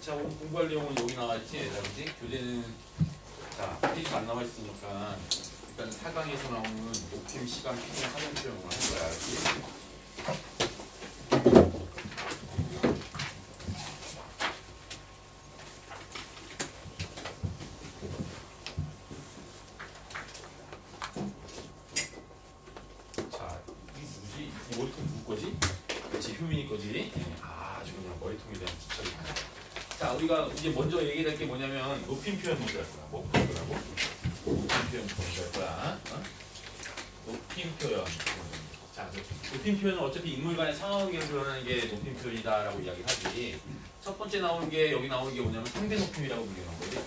자, 오늘 공부할 내용은 여기 나와있지, 얘들아, 그지? 교재는, 자, 페이지가 안 나와있으니까, 일단 4강에서 나오는 높임, 시간, 필름, 활용 표현을 할 거야, 알지? 자, 이게 누구지? 이 머리통 누구 거지? 그렇지, 효민이 거지? 아주 그냥 머리통에 대한 지적이 많아. 자, 우리가 이제 먼저 얘기할 게 뭐냐면 높임 표현 먼저 할 거야. 뭐 뭐라고? 높임 표현 먼저 할 거야. 높임 표현. 자, 높임 표현은 어차피 인물 간의 상하관계를 드러내는 게 높임 표현이다라고 이야기를 하지. 첫 번째 나오는 게 여기 나오는 게 뭐냐면 상대 높임이라고 불리는 거지.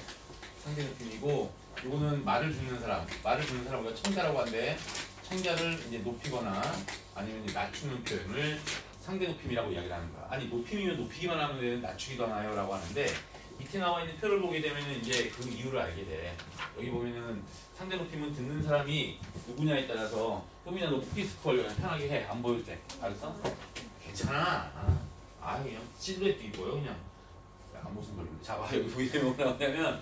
상대 높임이고, 이거는 말을 듣는 사람. 말을 듣는 사람 우리가 청자라고 하는데, 청자를 이제 높이거나 아니면 이제 낮추는 표현을 상대 높임이라고 이야기를 하는 거야. 아니, 높임이면 높이기만 하면 되는 낮추기도 하나요? 라고 하는데, 밑에 나와 있는 표를 보게 되면 이제 그 이유를 알게 돼. 여기 보면은 상대 높임은 듣는 사람이 누구냐에 따라서 효민아 너 쿠키스 컬 편하게 해. 안 보일 때. 알았어? 괜찮아. 그냥 실루엣도 입어요. 그냥. 약간 무슨 소리인데. 자, 봐. 여기 보게 되면 뭐가 나오냐면,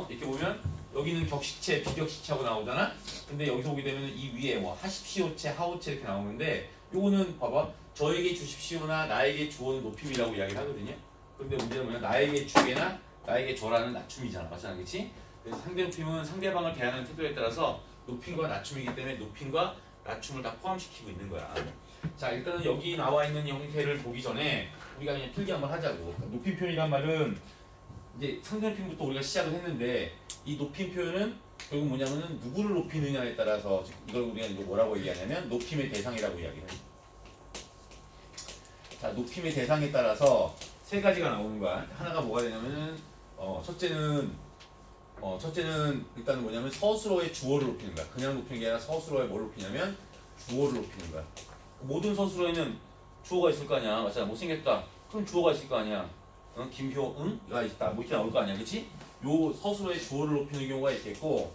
이렇게 보면 여기는 격식체, 비격식체하고 나오잖아? 근데 여기서 보게 되면 이 위에 뭐 하십시오체, 하오체 이렇게 나오는데, 요거는 봐봐. 저에게 주십시오나 나에게 주어는 높임이라고 이야기를 하거든요. 근데 문제는 뭐냐? 나에게 주게나 나에게 줘라는 낮춤이잖아. 맞잖아. 그치? 그래서 상대 높임은 상대방을 대하는 태도에 따라서 높임과 낮춤이기 때문에 높임과 낮춤을 다 포함시키고 있는 거야. 자, 일단은 여기 나와 있는 형태를 보기 전에 우리가 그냥 필기 한번 하자고. 높임 표현이란 말은 이제 상대 높임부터 우리가 시작을 했는데, 이 높임 표현은 결국 뭐냐면은 누구를 높이느냐에 따라서 이걸 우리가 이제 뭐라고 얘기하냐면 높임의 대상이라고 이야기를 해. 자, 높임의 대상에 따라서 세 가지가 나오는 거야. 하나가 뭐가 되냐면은 첫째는 일단은 뭐냐면 서술어의 주어를 높이는 거야. 그냥 높이는 게 아니라 서술어에 뭘 높이냐면 주어를 높이는 거야. 모든 서술어에는 주어가 있을 거 아니야. 맞잖아. 못생겼다. 그럼 주어가 있을 거 아니야. 김효응가 있다. 뭐 이렇게 나올 거 아니야. 그치? 요 서술어의 주어를 높이는 경우가 있겠고,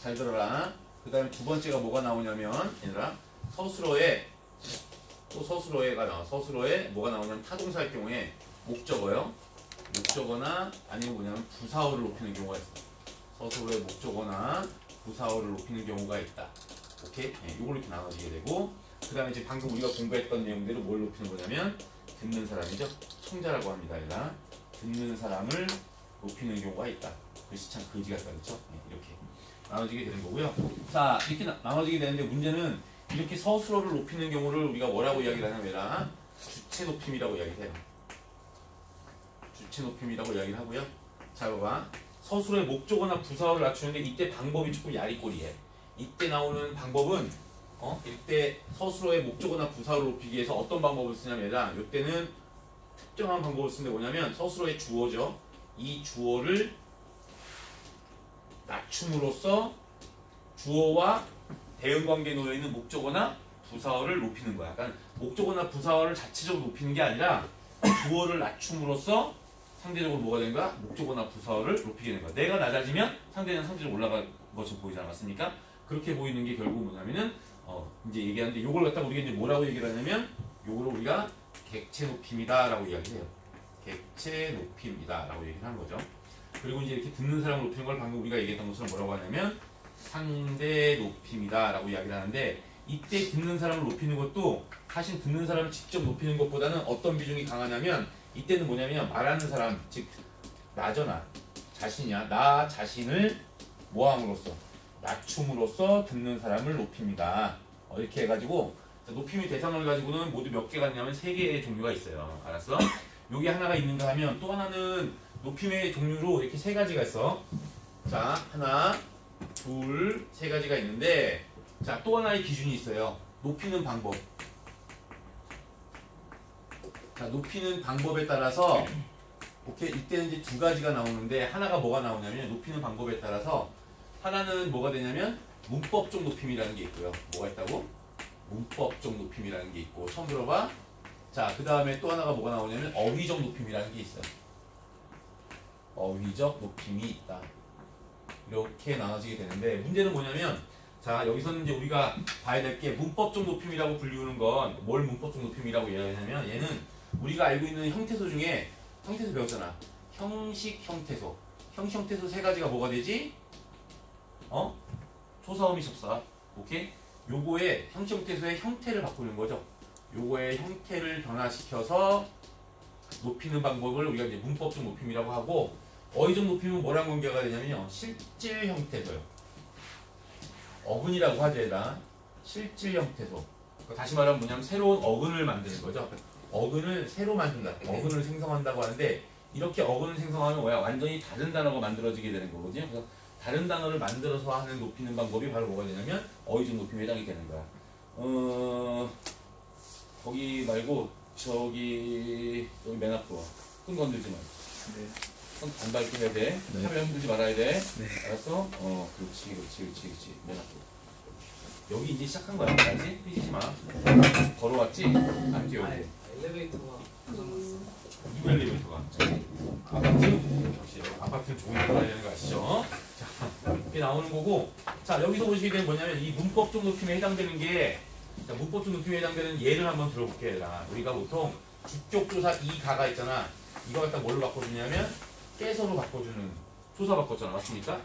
잘 들어라. 그 다음에 두 번째가 뭐가 나오냐면, 얘들아, 서술어에 뭐가 나오냐면 타동사일 경우에 목적어요. 목적어나 아니면 뭐냐면 부사어를 높이는 경우가 있어. 서술어의 목적어나 부사어를 높이는 경우가 있다. 오케이? 요걸 이렇게 나눠지게 되고, 그 다음에 이제 방금 우리가 공부했던 내용대로 뭘 높이는 거냐면 듣는 사람이죠. 청자라고 합니다. 얘들아. 듣는 사람을 높이는 경우가 있다. 글씨 참 거지 같다. 그렇죠? 이렇게 나눠지게 되는 거고요. 자, 이렇게 나눠지게 되는데 문제는 이렇게 서술어를 높이는 경우를 우리가 뭐라고 이야기를 하냐면 주체 높임이라고 이야기를 해요. 주체 높임이라고 이야기를 하고요. 자, 봐봐. 서술어의 목적어나 부사어를 낮추는데 이때 방법이 조금 야리꼬리해. 이때 나오는 방법은 이때 서술어의 목적어나 부사어를 높이기 위해서 어떤 방법을 쓰냐면 이때는 특정한 방법을 쓰는데 뭐냐면 서술어의 주어죠. 이 주어를 낮춤으로써 주어와 대응관계에 놓여있는 목적어나 부사어를 높이는 거야. 그러니까 목적어나 부사어를 자체적으로 높이는 게 아니라 주어를 낮춤으로써 상대적으로 뭐가 된 거야? 목적어나 부사어를 높이게 된 거야. 내가 낮아지면 상대는 상대적으로 올라간 것처럼 보이지 않았습니까? 그렇게 보이는 게 결국 뭐냐면은 이제 얘기하는데 요걸 갖다가 우리가 이제 뭐라고 얘기를 하냐면 요거를 우리가 객체 높임이다 라고 이야기해요. 객체 높임이다 라고 얘기를 하는 거죠. 그리고 이제 이렇게 듣는 사람을 높이는 걸 방금 우리가 얘기했던 것처럼 뭐라고 하냐면 상대 높임이다 라고 이야기를 하는데, 이때 듣는 사람을 높이는 것도 사실 듣는 사람을 직접 높이는 것보다는 어떤 비중이 강하냐면 이때는 뭐냐면 말하는 사람, 즉 나잖아. 자신이야. 나 자신을 모함으로써 낮춤으로써 듣는 사람을 높입니다. 이렇게 해가지고 높임의 대상을 가지고는 모두 몇 개가 있냐면 3개의 종류가 있어요. 알았어? 요게 하나가 있는가 하면 또 하나는 높임의 종류로 이렇게 3가지가 있어. 자, 하나, 둘, 3가지가 있는데, 자, 또 하나의 기준이 있어요. 높이는 방법. 자, 높이는 방법에 따라서 오케이, 이때는 이제 2가지가 나오는데, 하나가 뭐가 나오냐면 높이는 방법에 따라서 하나는 뭐가 되냐면 문법적 높임이라는 게 있고요. 뭐가 있다고? 문법적 높임이라는 게 있고, 처음 들어봐? 자, 그 다음에 또 하나가 뭐가 나오냐면 어휘적 높임이라는 게 있어요. 어휘적 높임이 있다. 이렇게 나눠지게 되는데, 문제는 뭐냐면, 자, 여기서는 이제 우리가 봐야 될 게 문법적 높임이라고 불리우는 건 뭘 문법적 높임이라고 얘기하냐면, 얘는 우리가 알고 있는 형태소 중에 형태소 배웠잖아. 형식, 형태소. 형식, 형태소 세 가지가 뭐가 되지? 초사, 어미, 접사. 오케이? 요거의 형식, 형태소의 형태를 바꾸는 거죠. 요거의 형태를 변화시켜서 높이는 방법을 우리가 이제 문법적 높임이라고 하고, 어휘적 높임은 뭐랑 관계가 되냐면요, 실질 형태소요. 어근이라고 하죠, 얘다. 실질 형태소. 다시 말하면 뭐냐면 새로운 어근을 만드는 거죠. 어근을 새로 만든다. 어근을 생성한다고 하는데, 이렇게 어근을 생성하면 뭐야? 완전히 다른 단어가 만들어지게 되는 거거든요. 그래서 다른 단어를 만들어서 하는 높이는 방법이 바로 뭐가 되냐면 어휘적 높임에 해당이 되는 거야. 거기 말고 저기 여기 맨 앞으로 손 건들지 마. 네. 손 반발게 해야 돼. 네. 카메라 흔들지 말아야 돼. 네. 알았어? 그렇지. 맨 앞으로. 여기 이제 시작한 거야. 알지? 삐지지 마. 걸어왔지? 안 뛰어. 아니, 엘리베이터가 고장났어. 누구 엘리베이터가? 아파트? 역시 아파트는 좋은 데 가야 되는 거 아시죠? 자, 이렇게 나오는 거고, 자, 여기서 보시게 되면 뭐냐면 이 문법적 높임에 해당되는 게, 자, 문법적 높임에 해당되는 예를 한번 들어볼게요. 얘들아. 우리가 보통 주격조사 이 가가 있잖아. 이거 갖다 뭘로 바꿔주냐면 깨서로 바꿔주는, 조사 바꿨잖아. 맞습니까?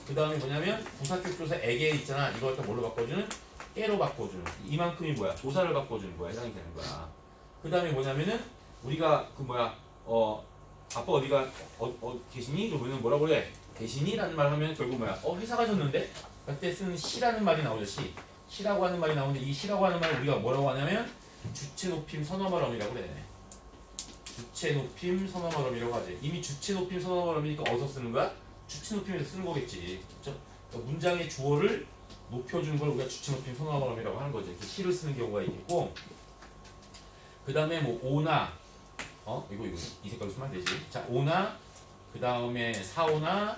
그 다음에 뭐냐면 부사격조사 에게 있잖아. 이거 갖다 뭘로 바꿔주는? 깨로 바꿔주는. 이만큼이 뭐야? 조사를 바꿔주는 거야. 해당이 되는 거야. 그 다음에 뭐냐면은 우리가 아빠 어디가 계시니? 그러면 뭐라고 그래? 계시니? 라는 말 하면 결국 뭐야? 회사 가셨는데? 그때 쓰는 시라는 말이 나오죠. 시라고 하는 말이 나오는데, 이 시라고 하는 말을 우리가 뭐라고 하냐면 주체 높임 선어말어미라고 그래. 주체 높임 선어말어미라고 하지. 이미 주체 높임 선어말어미니까 어디서 쓰는 거야? 주체 높임에서 쓰는 거겠지. 그렇죠? 그러니까 문장의 주어를 높여주는 걸 우리가 주체 높임 선어말어미라고 하는 거지. 이렇게 시를 쓰는 경우가 있고, 그 다음에 뭐 오나, 이거 이 색깔로 쓰면 안 되지. 자, 오나, 그 다음에 사오나,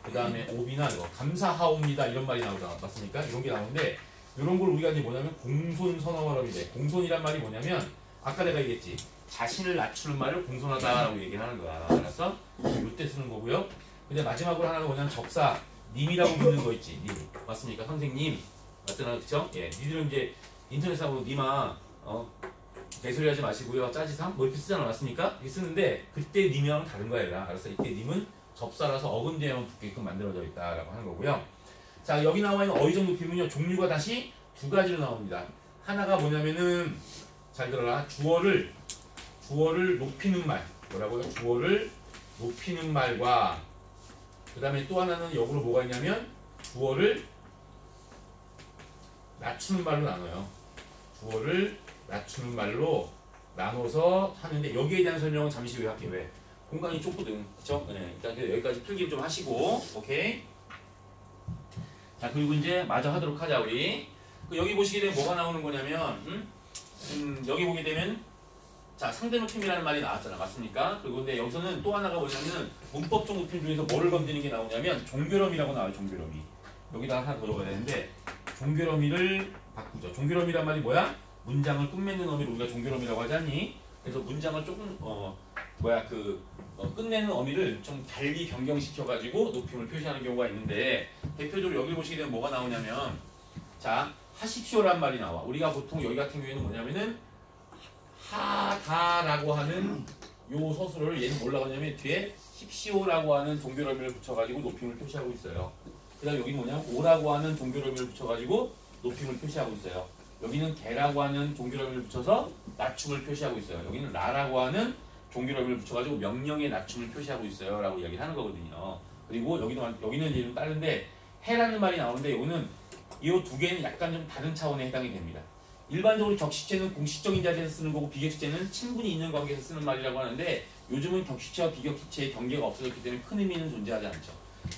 그 다음에 오비나, 이거 감사하옵니다 이런 말이 나오잖아. 맞습니까? 이런 게 나오는데, 이런 걸 우리가 이제 뭐냐면 공손 선어말어미 돼. 공손이란 말이 뭐냐면 아까 내가 얘기했지. 자신을 낮추는 말을 공손하다라고 얘기를 하는 거야. 알았어? 이때 쓰는 거고요. 근데 마지막으로 하나가 뭐냐면 접사, 님이라고 붙는 거 있지. 님. 맞습니까? 선생님. 맞잖아. 그쵸? 예. 니들은 이제 인터넷상으로 님아, 개소리 하지 마시고요. 짜지삼? 뭐 이렇게 쓰잖아. 맞습니까? 이렇게 쓰는데, 그때 님이랑 다른 거야. 얘가. 알았어? 이때 님은 접사라서 어근제만 붙게끔 만들어져 있다라고 하는 거고요. 자, 여기 나와 있는 어휘적 높임은요, 종류가 다시 두 가지로 나옵니다. 하나가 뭐냐면은, 잘 들어라. 주어를 높이는 말. 뭐라고요? 주어를 높이는 말과, 그 다음에 또 하나는 역으로 뭐가 있냐면, 주어를 낮추는 말로 나눠요. 주어를 낮추는 말로 나눠서 하는데, 여기에 대한 설명은 잠시 후에 할게요. 왜? 공간이 좁거든. 그쵸? 네. 일단 여기까지 필기를 좀 하시고, 오케이? 자, 그리고 이제 마저 하도록 하자, 우리. 여기 보시게 되면 뭐가 나오는 거냐면, 여기 보게 되면, 자, 상대 높임이라는 말이 나왔잖아. 맞습니까? 그리고 근데 여기서는 또 하나가 뭐냐면, 문법적 높임 중에서 뭐를 건드리는 게 나오냐면, 종결어미라고 나와요, 종결어미. 여기다 하나 더 넣어야 되는데, 종결어미를 바꾸죠. 종결어미란 말이 뭐야? 문장을 끝맺는 어미를 우리가 종결어미라고 하지 않니? 그래서 문장을 조금, 끝내는 어미를 좀 달리 변경시켜가지고 높임을 표시하는 경우가 있는데, 대표적으로 여기 보시게 되면 뭐가 나오냐면, 자, 하십시오란 말이 나와. 우리가 보통 여기 같은 경우에는 뭐냐면은, 하다라고 하는 요 서술을 얘는 뭐라고 하냐면, 뒤에 십시오라고 하는 종결어미를 붙여가지고 높임을 표시하고 있어요. 그 다음에 여기 뭐냐면, 오라고 하는 종결어미를 붙여가지고 높임을 표시하고 있어요. 여기는 개라고 하는 종결어미를 붙여서 낮춤을 표시하고 있어요. 여기는 라라고 하는 종결어미를 붙여가지고 명령의 낮춤을 표시하고 있어요. 라고 이야기를 하는 거거든요. 그리고 여기는 이제 좀 다른데, 해라는 말이 나오는데, 여기는 이 두 개는 약간 좀 다른 차원에 해당이 됩니다. 일반적으로 격식체는 공식적인 자리에서 쓰는 거고, 비격식체는 친분이 있는 관계에서 쓰는 말이라고 하는데, 요즘은 격식체와 비격식체의 경계가 없어졌기 때문에 큰 의미는 존재하지 않죠.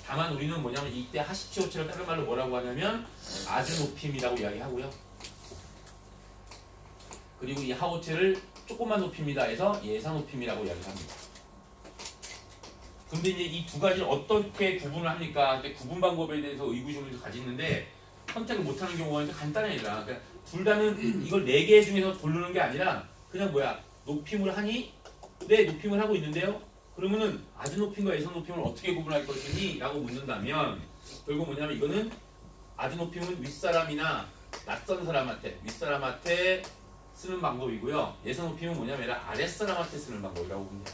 다만 우리는 뭐냐면, 이때 하십시오처럼 다른 말로 뭐라고 하냐면, 아주 높임이라고 이야기하고요. 그리고 이 하오체를 조금만 높입니다 해서 예사 높임이라고 이야기합니다. 근데 이제 이 두 가지를 어떻게 구분을 합니까? 근데 구분 방법에 대해서 의구심을 가지는데, 선택을 못하는 경우가 있는데 간단해요. 그러니까 둘 다는 이걸 4개 중에서 고르는 게 아니라 그냥 높임을 하니? 네, 높임을 하고 있는데요. 그러면은 아주 높임과 예사 높임을 어떻게 구분할 것이니? 라고 묻는다면, 결국 뭐냐면 이거는 아주 높임은 윗사람이나 낯선 사람한테, 윗사람한테 쓰는 방법이고요. 예사 높임은 뭐냐면 아랫사람한테 쓰는 방법이라고 봅니다.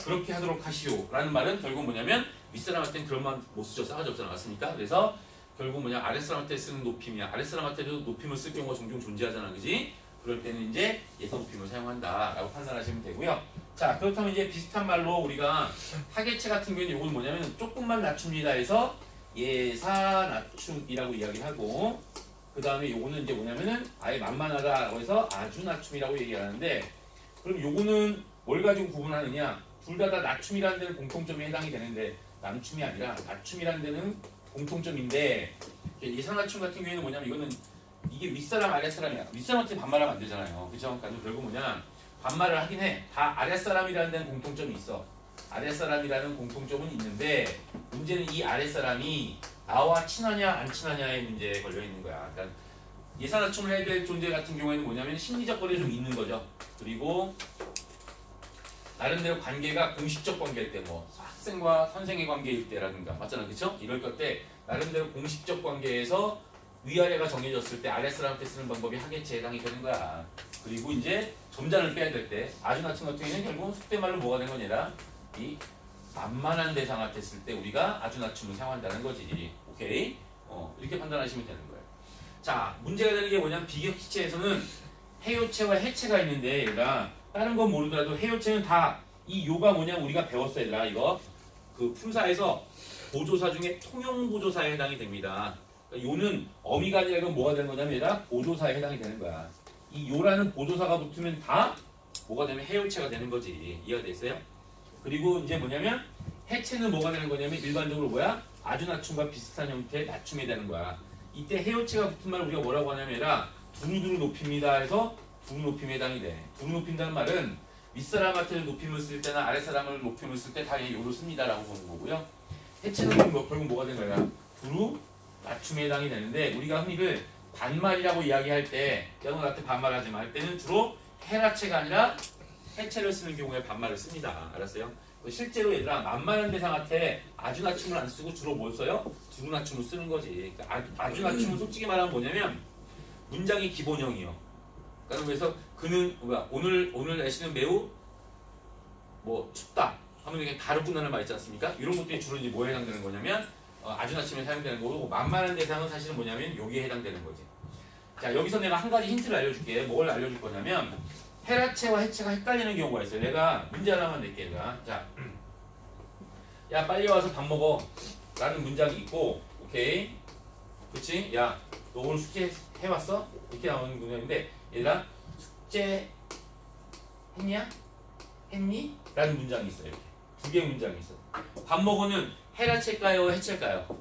그렇게 하도록 하시오 라는 말은 결국 뭐냐면 윗사람한테는 그런 말 못 쓰죠. 싸가지 없잖아. 맞습니까? 그래서 결국 뭐냐 아랫사람한테 쓰는 높임이야. 아랫사람한테도 높임을 쓸 경우가 종종 존재하잖아. 그지? 그럴 때는 이제 예사 높임을 사용한다 라고 판단하시면 되고요. 자, 그렇다면 이제 비슷한 말로 우리가 하계체 같은 경우에는 이건 뭐냐면 조금만 낮춥니다 해서 예사 낮춤이라고 이야기하고, 그 다음에 요거는 이제 뭐냐면은 아예 만만하다라고 해서 아주 낮춤이라고 얘기하는데, 그럼 요거는 뭘 가지고 구분하느냐? 둘 다 낮춤이라는 데는 공통점에 해당이 되는데 낮춤이 아니라 낮춤이라는 데는 공통점인데, 예사 낮춤 같은 경우에는 뭐냐면 이거는 이게 윗사람 아랫사람이야. 윗사람한테 반말하면 안 되잖아요. 그죠? 그러니까 결국 뭐냐 반말을 하긴 해. 다 아랫사람이라는 데는 공통점이 있어. 아랫사람이라는 공통점은 있는데 문제는 이 아랫사람이 나와 친하냐 안 친하냐의 문제에 걸려 있는 거야. 그러니까 예사 낮춤을 해야 될 존재 같은 경우에는 뭐냐면 심리적 거리가 좀 있는 거죠. 그리고 나름대로 관계가 공식적 관계일 때, 뭐 학생과 선생의 관계일 때라든가 맞잖아, 그쵸? 이럴 때 나름대로 공식적 관계에서 위아래가 정해졌을 때 아랫사람한테 쓰는 방법이 하계체에 해당이 되는 거야. 그리고 이제 점잔을 빼야 될 때 아주 낮은 같은 경우에는 결국은 속대말로 뭐가 되는 거냐, 이 만만한 대상한테 쓸 때 우리가 아주 낮춤을 사용한다는 거지. 오케이? 이렇게 판단하시면 되는 거예요. 자, 문제가 되는 게 뭐냐면 비격시체에서는 해요체와 해체가 있는데, 얘가 다른 건 모르더라도 해요체는 다 이 요가 뭐냐 우리가 배웠어 얘들아. 이거 그 품사에서 보조사 중에 통용보조사에 해당이 됩니다. 그러니까 요는 어미가 아니라 이건 뭐가 되는 거냐면 얘들아 보조사에 해당이 되는 거야. 이 요라는 보조사가 붙으면 다 뭐가 되면 해요체가 되는 거지. 이해가 됐어요? 그리고 이제 뭐냐면 해체는 뭐가 되는 거냐면 일반적으로 뭐야? 아주 낮춤과 비슷한 형태의 낮춤이 되는 거야. 이때 해요체가 붙은 말을 우리가 뭐라고 하냐면 얘들아 두루두루 높입니다 해서 두루 높임에 해당이 돼. 두루 높인다는 말은 윗사람한테 높임을 쓸 때나 아랫사람을 높임을 쓸 때 다 요를 씁니다 라고 보는 거고요. 해체는 결국 뭐가 되는 거야? 두루 낮춤에 해당이 되는데, 우리가 흔히를 반말이라고 이야기할 때 너한테 반말하지 마 할 때는 주로 해라체가 아니라 해체를 쓰는 경우에 반말을 씁니다. 알았어요? 실제로 얘들아 만만한 대상한테 아주 낮춤을 안 쓰고 주로 뭘 써요? 두루 낮춤을 쓰는 거지. 그러니까 아주 낮춤은 솔직히 말하면 뭐냐면 문장의 기본형이요. 그래서 그는 뭐야 오늘 날씨는 매우 뭐 춥다 하면 그냥 가로 끝나는 말 있지 않습니까? 이런 것들이 주로 이제 뭐에 해당되는 거냐면 아주 낮춤에 사용되는 거고, 만만한 대상은 사실은 뭐냐면 여기에 해당되는 거지. 자, 여기서 내가 한 가지 힌트를 알려줄게. 뭘 알려줄 거냐면 해라체와 해체가 헷갈리는 경우가 있어요. 내가 문제 하나만 낼게. 자, 야 빨리 와서 밥 먹어 라는 문장이 있고, 오케이 그치? 야 너 오늘 숙제 해왔어? 이렇게 나오는 문장인데, 얘들아 숙제 했냐? 했니? 라는 문장이 있어요. 이렇게 두 개의 문장이 있어. 밥 먹어는 해라체일까요? 해체일까요?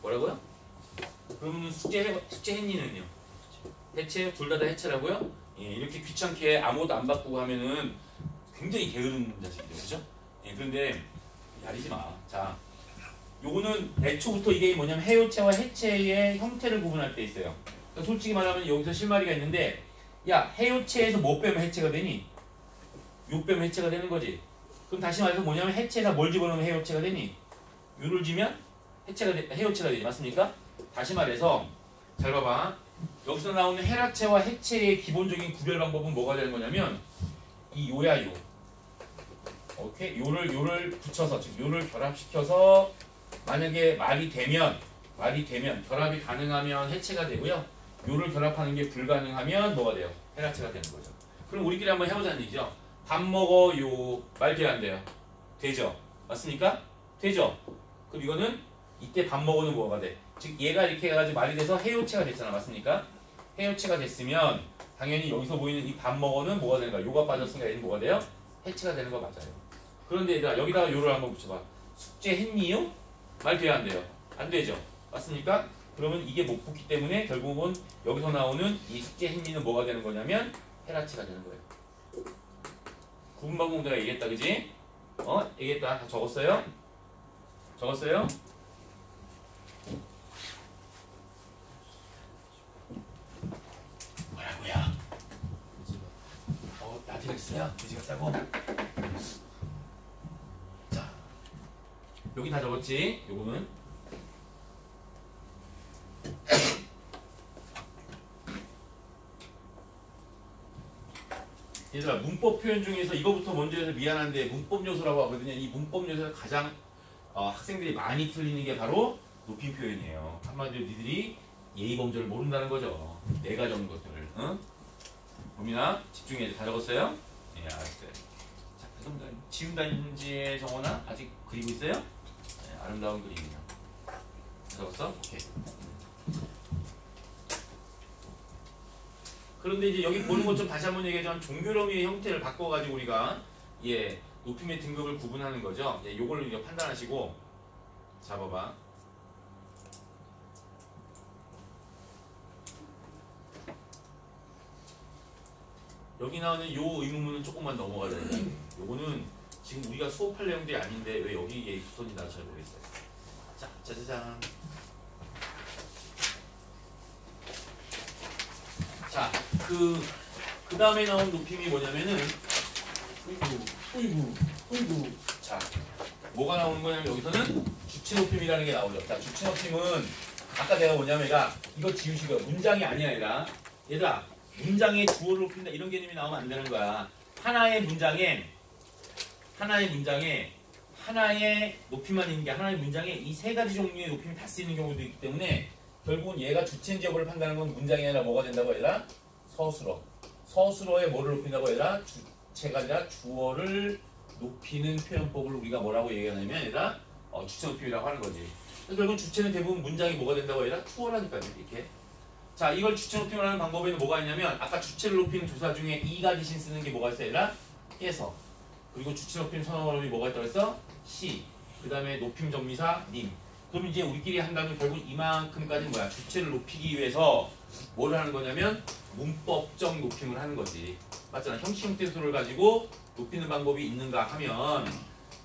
뭐라고요? 그러면 숙제 했니는요? 해체? 둘 다 해체라고요? 예, 이렇게 귀찮게 아무것도 안 바꾸고 하면은 굉장히 게으른 자식이죠. 그죠? 예, 그런데 야리지 마. 자, 요거는 애초부터 이게 뭐냐면 해요체와 해체의 형태를 구분할 때 있어요. 그러니까 솔직히 말하면 여기서 실마리가 있는데, 야 해요체에서 뭐 빼면 해체가 되니? 요 빼면 해체가 되는 거지. 그럼 다시 말해서 뭐냐면 해체에다 뭘 집어넣으면 해요체가 되니? 요를 지면 해요체가 되지. 맞습니까? 다시 말해서 잘 봐봐. 여기서 나오는 해라체와 해체의 기본적인 구별 방법은 뭐가 되는 거냐면 이 요야 요. 오케이? 요를 붙여서, 즉 요를 결합시켜서 만약에 말이 되면 결합이 가능하면 해체가 되고요. 요를 결합하는 게 불가능하면 뭐가 돼요? 해라체가 되는 거죠. 그럼 우리끼리 한번 해보자는 얘기죠. 밥 먹어요. 말 돼요 안 돼요? 되죠. 맞습니까? 되죠. 그럼 이거는 이때 밥 먹어는 뭐가 돼? 즉 얘가 이렇게 해가지고 말이 돼서 해요체가 됐잖아. 맞습니까? 해요체가 됐으면 당연히 여기서 보이는 이 밥 먹어는 뭐가 되는 거야? 요가 빠졌으니까 얘는 뭐가 돼요? 해체가 되는 거 맞아요. 그런데 얘들아 여기다가 요를 한번 붙여봐. 숙제했니요? 말 돼요 안 돼요? 안 되죠. 맞습니까? 그러면 이게 못 붙기 때문에 결국은 여기서 나오는 이 숙제했니는 뭐가 되는 거냐면 해라체가 되는 거예요. 구분 방법 내가 얘기했다, 그지? 얘기했다. 다 적었어요? 적었어요? 뭐라고요? 나한테 그랬어요? 그지 같다고? 자, 여기 다 적었지? 요거는 얘들아 문법 표현 중에서 이거부터 먼저 해서 미안한데 문법 요소라고 하거든요. 이 문법 요소에서 가장 학생들이 많이 틀리는 게 바로 높임 표현이에요. 한마디로 니들이 예의 범절을 모른다는 거죠. 내가 적은 것들을. 응? 범인아 집중해. 다 적었어요? 예, 알았어요. 자, 그럼 지운단지에 정원아 아직 그리고 있어요? 네, 아름다운 그림이야. 적었어? 오케이. 그런데 이제 여기 보는 것 좀 다시 한번 얘기하자면 종교럼이의 형태를 바꿔가지고 우리가 예 높임의 등급을 구분하는 거죠. 예, 요걸 이제 판단하시고 잡아봐. 여기 나오는 요 의문문은 조금만 넘어가야 된다. 요거는 지금 우리가 수업할 내용들이 아닌데 왜 여기에 붙었는지 나도 잘 모르겠어요. 자, 짜자잔. 자, 그 다음에 나온 높임이 뭐냐면은 어이구. 자, 뭐가 나오는 거냐면 여기서는 주체 높임이라는 게 나오죠. 자, 주체 높임은 아까 내가 뭐냐면 이거 지우시고요. 문장이 아니야, 얘들아. 문장에 주어를 높인다 이런 개념이 나오면 안 되는 거야. 하나의 문장에 하나의 높임만 있는 게 하나의 문장에 이 세 가지 종류의 높임이 다 쓰이는 경우도 있기 때문에 결국은 얘가 주체인지 여부를 판단하는 건 문장이 아니라 뭐가 된다고 얘들아? 서술어에 뭐를 높인다고 얘들아? 주체가 아니라 주어를 높이는 표현법을 우리가 뭐라고 얘기하냐면 얘들아 주체 높임이라고 하는 거지. 결국은 주체는 대부분 문장이 뭐가 된다고 얘들아? 투어라니까요. 이렇게. 자, 이걸 주체 높임을 하는 방법에는 뭐가 있냐면 아까 주체를 높이는 조사 중에 이가 대신 쓰는 게 뭐가 있어 얘들아? 깨서. 그리고 주체 높임 선어머름이 뭐가 있다고 했어? 시. 그 다음에 높임 정미사 님. 그럼 이제 우리끼리 한다면 결국 이만큼까지는 뭐야? 주체를 높이기 위해서 뭘 하는 거냐면 문법적 높임을 하는 거지. 맞잖아. 형식 형태소를 가지고 높이는 방법이 있는가 하면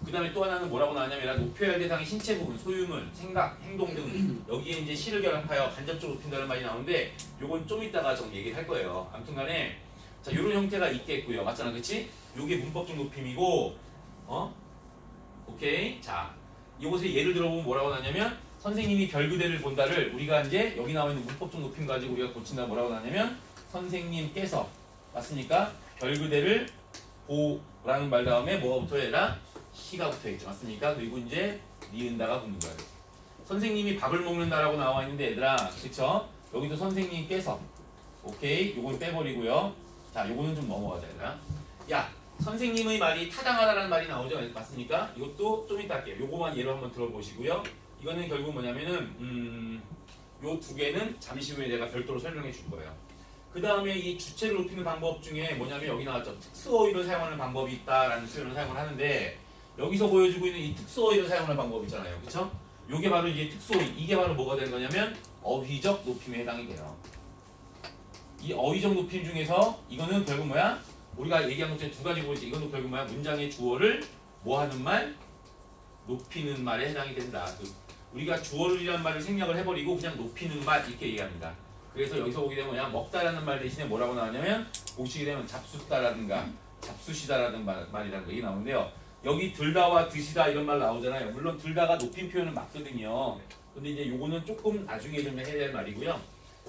그 다음에 또 하나는 뭐라고 나왔냐면 높여야 할 대상의 신체 부분, 소유물, 생각, 행동 등 여기에 이제 시를 결합하여 간접적으로 높인다는 말이 나오는데 요건 좀 이따가 좀 얘기를 할 거예요. 아무튼 간에 자, 요런 형태가 있겠고요. 맞잖아. 그치? 요게 문법적 높임이고 오케이. 자, 이것에 예를 들어보면 뭐라고 나냐면 선생님이 별그대를 본다를 우리가 이제 여기 나와 있는 문법적 높임 가지고 우리가 고친다 뭐라고 나냐면 선생님께서 맞습니까? 별그대를 보라는 말 다음에 뭐가 붙어야 되나? 시가 붙어있죠. 맞습니까? 그리고 이제 니은다가 붙는 거야. 선생님이 밥을 먹는다라고 나와 있는데 얘들아 그쵸? 여기도 선생님께서 오케이 요건 빼버리고요. 자 요거는 좀 넘어가자 얘들아. 야 선생님의 말이 타당하다라는 말이 나오죠. 맞습니까? 이것도 좀 이따 할게요. 요거만 예로 한번 들어보시고요. 이거는 결국 뭐냐면은 요 두 개는 잠시 후에 내가 별도로 설명해 줄 거예요. 그 다음에 이 주체를 높이는 방법 중에 뭐냐면 여기 나왔죠. 특수어휘를 사용하는 방법이 있다라는 표현을 사용을 하는데 여기서 보여주고 있는 이 특수어휘를 사용하는 방법 있잖아요. 그쵸? 요게 바로 이제 특수어휘. 이게 바로 뭐가 되는 거냐면 어휘적 높임에 해당이 돼요. 이 어휘적 높임 중에서 이거는 결국 뭐야? 우리가 얘기한 것 중에 두 가지 보이지. 이건 결국 뭐야? 문장의 주어를 뭐 하는 말? 높이는 말에 해당이 된다. 우리가 주어이라는 말을 생략을 해버리고 그냥 높이는 말 이렇게 얘기합니다. 그래서 여기서 보게 되면 뭐냐? 먹다라는 말 대신에 뭐라고 나오냐면 보시게 되면 잡숫다라든가 잡수시다라는 말이라는 거 이게 나오는데요. 여기 들다와 드시다 이런 말 나오잖아요. 물론 들다가 높임 표현은 맞거든요. 근데 이제 요거는 조금 나중에 좀 해야 될 말이고요.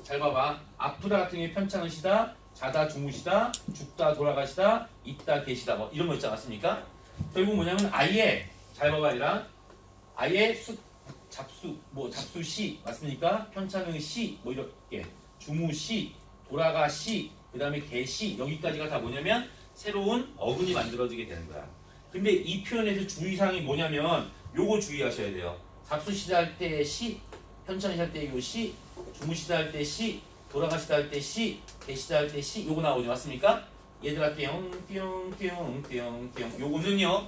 잘 봐봐. 아프다 같은 게 편찮으시다, 자다 주무시다, 죽다 돌아가시다, 있다 계시다 뭐 이런 거 있지 않습니까? 결국 뭐냐면 아예 잘 봐봐 아니라 아예 잡수시 맞습니까? 편찮은 시 뭐 이렇게 주무시 돌아가시 그 다음에 계시 여기까지가 다 뭐냐면 새로운 어근이 만들어지게 되는 거야. 근데 이 표현에서 주의사항이 뭐냐면 요거 주의하셔야 돼요. 잡수시다 할 때 시, 편찮으시다 할 때 요 시, 주무시다 할 때 시, 돌아가시다 할 때 시, 계시다 할 때 시 요거 나오죠. 맞습니까? 얘들아 뿅뿅뿅뿅뿅 요거는요.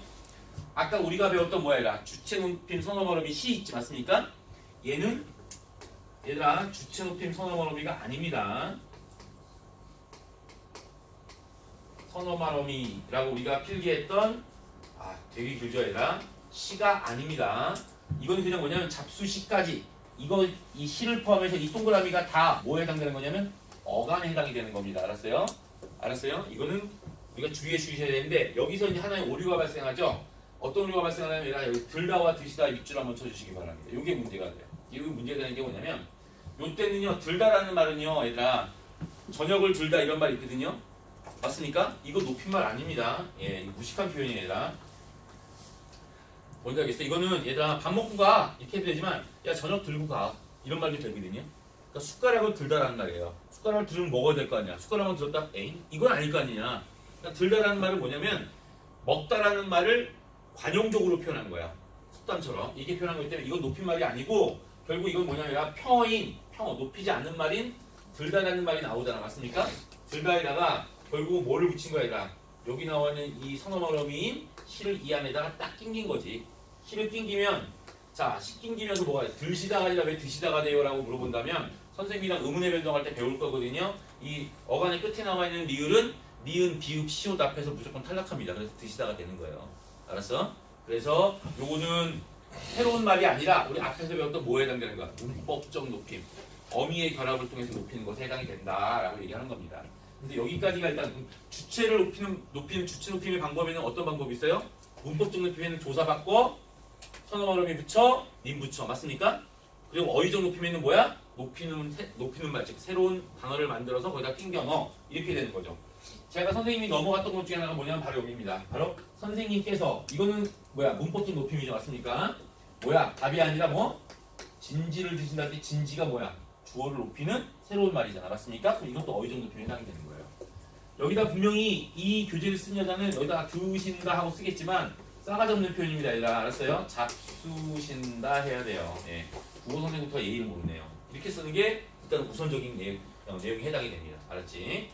아까 우리가 배웠던 뭐야? 주체 높임 선어머러미 시 있지 맞습니까? 얘는 얘들아 주체 높임 선어머러미가 아닙니다. 선어머러미라고 우리가 필기했던 되게 길죠 얘들아. 시가 아닙니다. 이건 그냥 뭐냐면 잡수시까지 이거 이 시를 포함해서 이 동그라미가 다 뭐에 해당되는 거냐면 어간에 해당이 되는 겁니다. 알았어요? 알았어요? 이거는 우리가 주의해 주셔야 되는데 여기서 이제 하나의 오류가 발생하죠. 어떤 오류가 발생하냐면 여기 들다와 드시다 밑줄 한번 쳐주시기 바랍니다. 이게 문제가 돼요. 이게 문제가 되는 게 뭐냐면 요때는요 들다라는 말은요 얘들아 저녁을 들다 이런 말이 있거든요. 맞습니까? 이거 높임말 아닙니다. 예, 이거 무식한 표현이에요, 얘들아. 뭔지 알겠어? 이거는 얘들아 밥 먹고 가 이렇게 해도 되지만 야 저녁 들고 가 이런 말도 되거든요. 그러니까 숟가락을 들다라는 말이에요. 숟가락을 들으면 먹어야 될 거 아니야. 숟가락만 들었다? 에잉? 이건 아닐 거 아니냐. 그러니까 들다라는 말은 뭐냐면 먹다라는 말을 관용적으로 표현한 거야. 속담처럼 이게 표현한 거기 때문에 이건 높임말이 아니고 결국 이건 뭐냐면 평어인, 평어, 높이지 않는 말인 들다라는 말이 나오잖아. 맞습니까? 들다에다가 결국 뭐를 붙인 거야, 얘들아? 여기 나와 있는 이 선어머러미인 시를 이 안에다가 딱 낑긴 거지. 시를 낑기면 자, 시 낑기면서 뭐가 돼? 드시다가 아니라 왜 드시다가 돼요? 라고 물어본다면 선생님이랑 의문의 변동할 때 배울 거거든요. 이 어간의 끝에 나와 있는 리을은 니은, 비읍, 시옷 앞에서 무조건 탈락합니다. 그래서 드시다가 되는 거예요. 알았어? 그래서 요거는 새로운 말이 아니라 우리 앞에서 배웠던 뭐에 해당되는 거야? 문법적 높임. 어미의 결합을 통해서 높이는 것에 해당이 된다라고 얘기하는 겁니다. 근데 여기까지가 일단 주체를 높이는 주체 높임의 방법에는 어떤 방법이 있어요? 문법적 높임에는 조사 바꿔, 선어머러미 붙여, 님 붙여. 맞습니까? 그리고 어휘적 높임에는 뭐야? 높이는 말, 즉 새로운 단어를 만들어서 거기다 낑겨 넣어. 이렇게 되는 거죠. 제가 선생님이 넘어갔던 것 중에 하나가 뭐냐면 바로 여기입니다. 바로 선생님께서 이거는 뭐야? 문법적 높임이죠. 맞습니까? 뭐야? 답이 아니라 뭐? 진지를 드신다 때 진지가 뭐야? 주어를 높이는 새로운 말이잖아. 맞습니까? 그럼 이것도 어휘적 높임에 해당이 되는 거예요. 여기다 분명히 이 교재를 쓴 여자는 여기다 드신다 하고 쓰겠지만 싸가지 없는 표현입니다. 얘들아. 알았어요? 잡수신다 해야 돼요. 예. 국어 선생부터 예의를 모르네요. 이렇게 쓰는 게 일단 우선적인 내용에 해당이 됩니다. 알았지?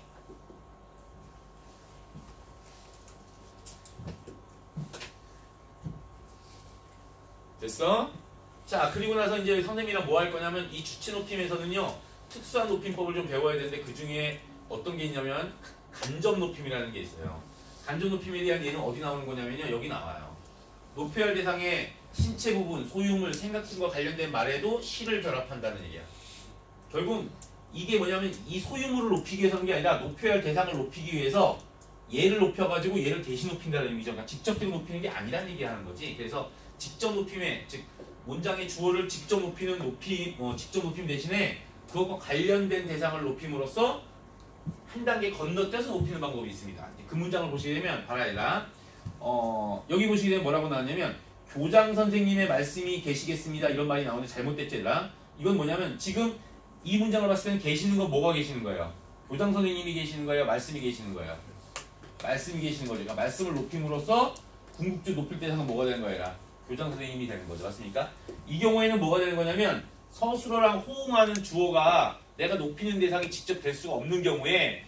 됐어? 자, 그리고 나서 이제 선생님이랑 뭐 할 거냐면 이 주체 높임에서는요 특수한 높임법을 좀 배워야 되는데 그 중에 어떤 게 있냐면 간접 높임이라는 게 있어요. 간접 높임에 대한 예는 어디 나오는 거냐면요 여기 나와요. 높여야 할 대상의 신체 부분, 소유물, 생각 등과 관련된 말에도 시를 결합한다는 얘기야. 결국 이게 뭐냐면 이 소유물을 높이기 위해서 하는 게 아니라 높여야 할 대상을 높이기 위해서 얘를 높여가지고 얘를 대신 높인다는 의미죠. 그러니까 직접적으로 높이는 게 아니라는 얘기하는 거지. 그래서 직접 높임에 즉 문장의 주어를 직접 높이는 직접 높임 대신에 그것과 관련된 대상을 높임으로써 한 단계 건너뛰어서 높이는 방법이 있습니다. 그 문장을 보시게 되면 바라에라 여기 보시게 되면 뭐라고 나왔냐면 교장 선생님의 말씀이 계시겠습니다. 이런 말이 나오는데 잘못됐죠, 얘들아? 이건 뭐냐면 지금 이 문장을 봤을 때는 계시는 건 뭐가 계시는 거예요? 교장 선생님이 계시는 거예요? 말씀이 계시는 거예요? 말씀이 계시는 거죠. 그러니까 말씀을 높임으로써 궁극주 높일 대상은 뭐가 되는 거예요? 교장 선생님이 되는 거죠. 맞습니까? 이 경우에는 뭐가 되는 거냐면 서술어랑 호응하는 주어가 내가 높이는 대상이 직접 될 수가 없는 경우에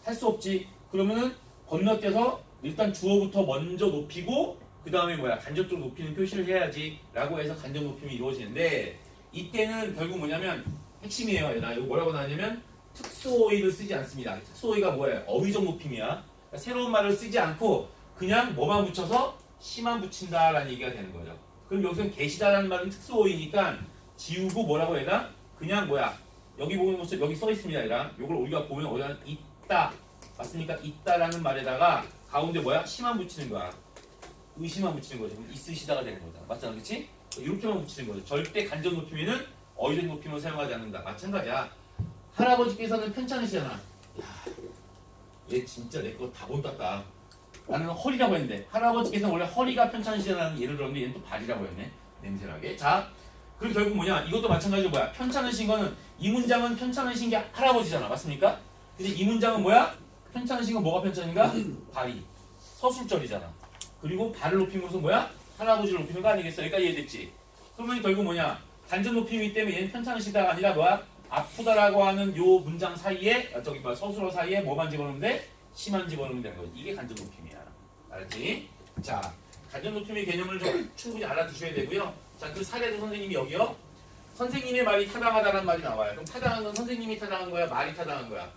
할 수 없지. 그러면은 건너뛰어서 일단 주어부터 먼저 높이고 그 다음에 뭐야 간접적으로 높이는 표시를 해야지 라고 해서 간접 높임이 이루어지는데 이때는 결국 뭐냐면 핵심이에요. 얘들아. 이거 뭐라고 나왔냐면 특수어휘를 쓰지 않습니다. 특수어휘가 뭐예요? 어휘적 높임이야. 그러니까 새로운 말을 쓰지 않고 그냥 뭐만 붙여서 시만 붙인다라는 얘기가 되는 거죠. 그럼 여기서는 계시다라는 말은 특수어휘니까 지우고 뭐라고 해라? 그냥 뭐야? 여기 보는 것처럼 여기 써 있습니다. 얘들아. 요걸 우리가 보면 어디다 있다. 맞습니까? 있다라는 말에다가 가운데 뭐야? 시만 붙이는 거야. 의시만 붙이는 거죠. 그럼 있으시다가 되는 거잖아. 맞잖아. 그치? 이렇게만 붙이는 거죠. 절대 간접 높임에는 어휘적 높임을 사용하지 않는다. 마찬가지야. 할아버지께서는 편찮으시잖아. 야, 얘 진짜 내 거 다 본땄다. 나는 허리라고 했는데 할아버지께서는 원래 허리가 편찮으시다는 예를 들었는데 얘는 또 발이라고 했네. 냄새나게. 자, 그리고 결국 뭐냐? 이것도 마찬가지로 뭐야? 편찮으신 거는 이 문장은 편찮으신 게 할아버지잖아. 맞습니까? 근데 이 문장은 뭐야? 편찮으신 건 뭐가 편찮은가? 발이. 서술절이잖아. 그리고 발을 높임으로써 뭐야? 할아버지를 높이는 거 아니겠어? 여기까지 이해됐지? 그러면 결국 뭐냐? 간접 높임이기 때문에 얘는 편찮으시다가 아니라 뭐야? 아프다라고 하는 요 문장 사이에 서술어 사이에 뭐만 집어넣으면 돼? 시만 집어넣으면 되는 거지. 이게 간접 높임이야. 알았지? 자, 간접 높임의 개념을 좀 충분히 알아두셔야 되고요. 자, 그 사례도 선생님이 여기요. 선생님의 말이 타당하다는 말이 나와요. 그럼 타당한 건 선생님이 타당한 거야? 말이 타당한 거야?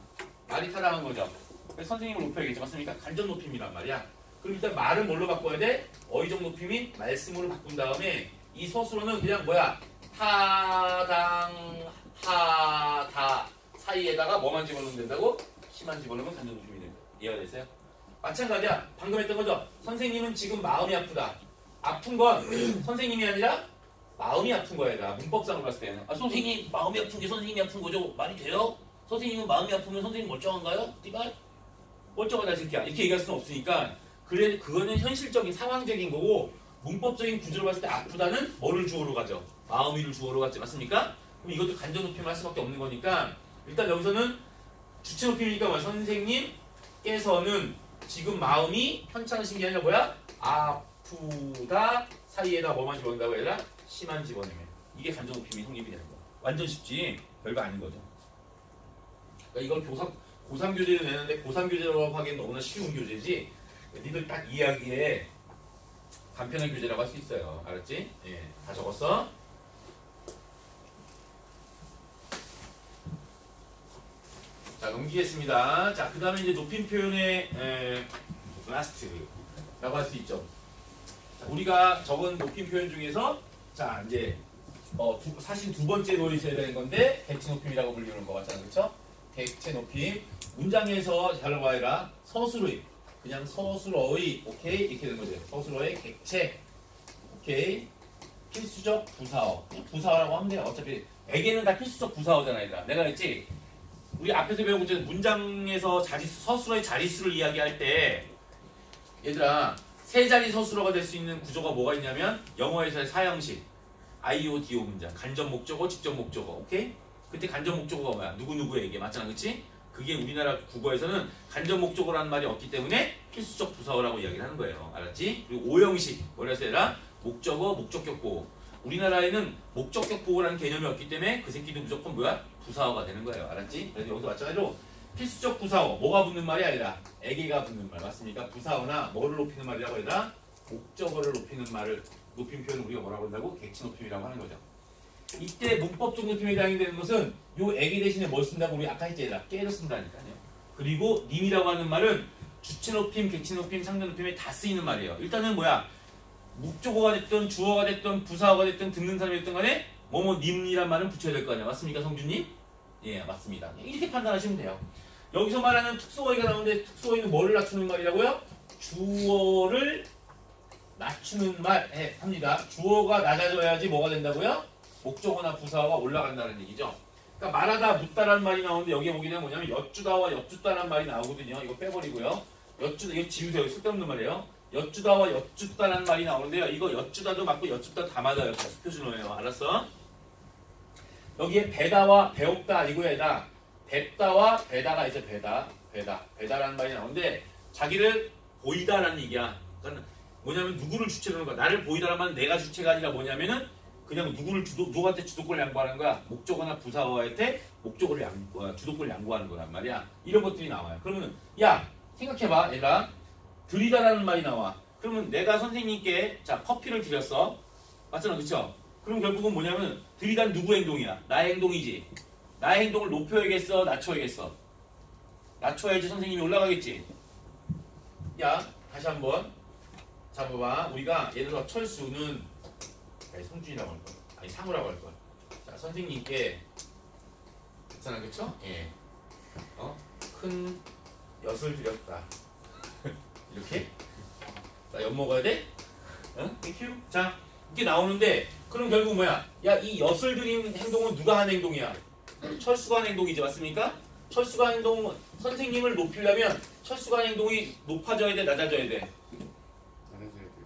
말이 타당한 거죠. 그래서 선생님을 높여야겠지. 맞습니까? 간접 높임이란 말이야. 그럼 일단 말을 뭘로 바꿔야 돼? 어휘적 높임인 말씀으로 바꾼 다음에 이 서술어는 그냥 뭐야? 타당, 하다 사이에다가 뭐만 집어넣으면 된다고? 시만 집어넣으면 간접 높임이 된다. 이해가 됐어요? 마찬가지야. 방금 했던 거죠. 선생님은 지금 마음이 아프다. 아픈 건 선생님이 아니라 마음이 아픈 거야. 얘들아. 문법상으로 봤을 때는. 아, 선생님 마음이 아픈 게 선생님이 아픈 거죠. 말이 돼요? 선생님은 마음이 아프면 선생님 멀쩡한가요? 띠발? 뻘쩍하다 새끼야 이렇게 얘기할 수는 없으니까 그래 그거는 현실적인 상황적인 거고 문법적인 구조로 봤을 때 아프다는 뭐를 주어로 가죠? 마음이를 주어로 가지 맞습니까? 그럼 이것도 간접 높임을 할 수밖에 없는 거니까 일단 여기서는 주체 높임이니까 뭐야? 선생님께서는 지금 마음이 편찮으신 게 아니라 뭐야? 아프다 사이에다 뭐만 집어넣는다고 해야 되나? 심한 집어넣으면 이게 간접 높임이 성립이 되는 거야. 완전 쉽지 별거 아닌 거죠. 그러니까 이걸 고3 교재를 내는데 고3 교재라고 하기엔 너무나 쉬운 교재지 니들 딱 이해하기에 간편한 교재라고 할 수 있어요. 알았지? 예, 다 적었어? 자, 넘기겠습니다. 자, 그 다음에 이제 높임 표현의 라스트라고 할 수 있죠. 자, 우리가 적은 높임 표현 중에서 자, 이제 사실 두 번째 로 있어야 되는 건데 객체 높임이라고 불리는 거 같잖아요. 그렇죠? 객체 높임. 문장에서 잘 봐야라. 서술의 그냥 서술어의 오케이 이렇게 되는 거죠. 서술어의 객체 오케이 필수적 부사어 부사어라고 하면 돼요. 어차피 에게는 다 필수적 부사어잖아. 얘들아. 내가 했지 우리 앞에서 배운 것처럼 문장에서 서술어의 자릿수를 이야기할 때 얘들아 세 자리 서술어가 될 수 있는 구조가 뭐가 있냐면 영어에서의 사형식 IODO 문장 간접 목적어 직접 목적어 오케이 그때 간접 목적어가 뭐야 누구누구에게 맞잖아 그치? 그게 우리나라 국어에서는 간접 목적어라는 말이 없기 때문에 필수적 부사어라고 이야기를 하는 거예요. 알았지? 그리고 오형식 뭐라 해서 해라? 목적어, 목적격 보호. 우리나라에는 목적격 보호라는 개념이 없기 때문에 그 새끼도 무조건 뭐야? 부사어가 되는 거예요. 알았지? 그래서 여기서 마찬가지로 필수적 부사어 뭐가 붙는 말이 아니라 에게가 붙는 말 맞습니까? 부사어나 뭐를 높이는 말이라고 해야 되나? 목적어를 높이는 말을 높임 표현을 우리가 뭐라고 한다고? 객치 높임이라고 하는 거죠. 이때 문법적 높임에 해당이 되는 것은 요 애기 대신에 뭘 쓴다고 우리 아까 했잖아. 깨를 쓴다니까요. 그리고 님이라고 하는 말은 주체 높임, 객체 높임, 상대 높임에 다 쓰이는 말이에요. 일단은 뭐야? 목적어가 됐든 주어가 됐든 부사어가 됐든 듣는 사람이 됐든 간에 뭐뭐 님이란 말은 붙여야 될 거 아니야. 맞습니까 성준님? 예 맞습니다. 이렇게 판단하시면 돼요. 여기서 말하는 특수어휘가 나오는데 특수어휘는 뭐를 낮추는 말이라고요? 주어를 낮추는 말 합니다. 주어가 낮아져야지 뭐가 된다고요? 목적어나 부사어가 올라간다는 얘기죠. 그러니까 말하다 묻다라는 말이 나오는데 여기에 보게 되면 뭐냐면 엿주다와 엿주다라는 말이 나오거든요. 이거 빼버리고요. 엿주다 이거 지우세요. 쓸데없는 말이에요. 엿주다와 엿주다라는 말이 나오는데요. 이거 엿주다도 맞고 엿주다 다 맞아요. 표준어예요. 알았어? 여기에 배다와 배옥다 아니고 얘다 뱉다와 배다가 있어요. 배다라는 말이 나오는데 자기를 보이다라는 얘기야. 그러니까 뭐냐면 누구를 주체로 하는 거야. 나를 보이다라는 말은 내가 주체가 아니라 뭐냐면은 그냥 누구한테 주도권을 양보하는 거야. 목적어나 부사어한테 목적어를 주도권을 양보하는 거란 말이야. 이런 것들이 나와요. 그러면 야 생각해봐 얘들아 드리다라는 말이 나와. 그러면 내가 선생님께 자 커피를 드렸어. 맞잖아 그쵸? 그럼 결국은 뭐냐면 드리다는 누구 행동이야? 나의 행동이지. 나의 행동을 높여야겠어? 낮춰야겠어? 낮춰야지 선생님이 올라가겠지. 야 다시 한번 잡아봐. 우리가 예를 들어 철수는 아니 성준이라고 할 거야. 아니 상우라고 할 거야. 자 선생님께 괜찮아 그쵸? 예. 큰 엿을 드렸다. 이렇게? 자 엿 먹어야 돼? 땡큐. 자 이렇게 나오는데 그럼 결국 뭐야? 야 이 엿을 드린 행동은 누가 한 행동이야? 철수가 한 행동이지 맞습니까? 철수가 한 행동은 선생님을 높이려면 철수가 한 행동이 높아져야 돼 낮아져야 돼?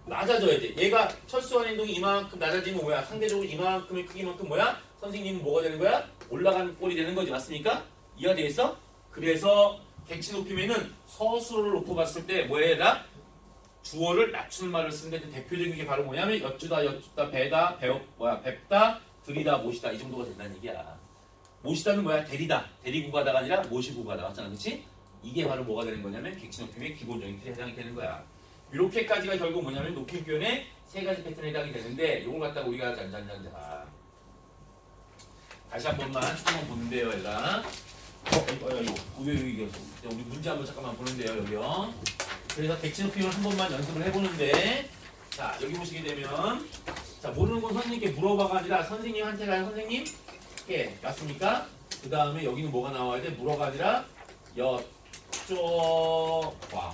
낮아져야 돼. 얘가 철수한 행동이 이만큼 낮아지면 뭐야? 상대적으로 이만큼의 크기만큼 뭐야? 선생님은 뭐가 되는 거야? 올라간 꼴이 되는 거지. 맞습니까? 이해가 되겠어? 그래서 객치 높임에는 서술어를 놓고 봤을 때 뭐해라? 주어를 낮추는 말을 쓰는데 대표적인 게 바로 뭐냐면 엿주다, 배다, 뵙다, 들이다, 모시다 이 정도가 된다는 얘기야. 모시다는 뭐야? 데리고 가다가 아니라 모시고 가다. 맞잖아. 그치? 이게 바로 뭐가 되는 거냐면 객치 높임의 기본적인 틀에 해당이 되는 거야. 이렇게까지가 결국 뭐냐면 높임 표현의 세 가지 패턴에 해당이 되는데 이걸 갖다가 우리가 잔잔잔자 다시 한 번만 조금만 보는데요 얘들아. 이거 우리 문제 한번 잠깐만 보는데요 여기요. 그래서 객치 높임을 한 번만 연습을 해보는데 자 여기 보시게 되면 자 모르는 건 선생님께 물어봐가 아니라 선생님한테 가요. 선생님께 맞습니까? 그 다음에 여기는 뭐가 나와야 돼? 물어가 아니라 여쭤봐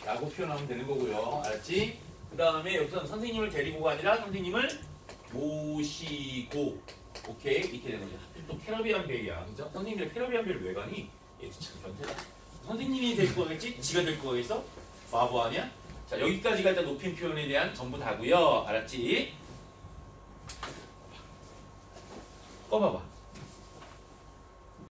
라고 표현하면 되는 거고요. 알았지? 그 다음에 여기서는 선생님을 데리고가 아니라 선생님을 모시고 오케이? 이렇게 되는 거죠. 또 캐러비안 베이야. 그죠? 선생님들 캐러비안 베이를 왜 가니? 얘도 참 변태다. 선생님이 될 거겠지? 지가 될 거겠어? 바보 아니야? 자 여기까지가 일단 높임 표현에 대한 전부 다고요. 알았지? 꺼봐봐.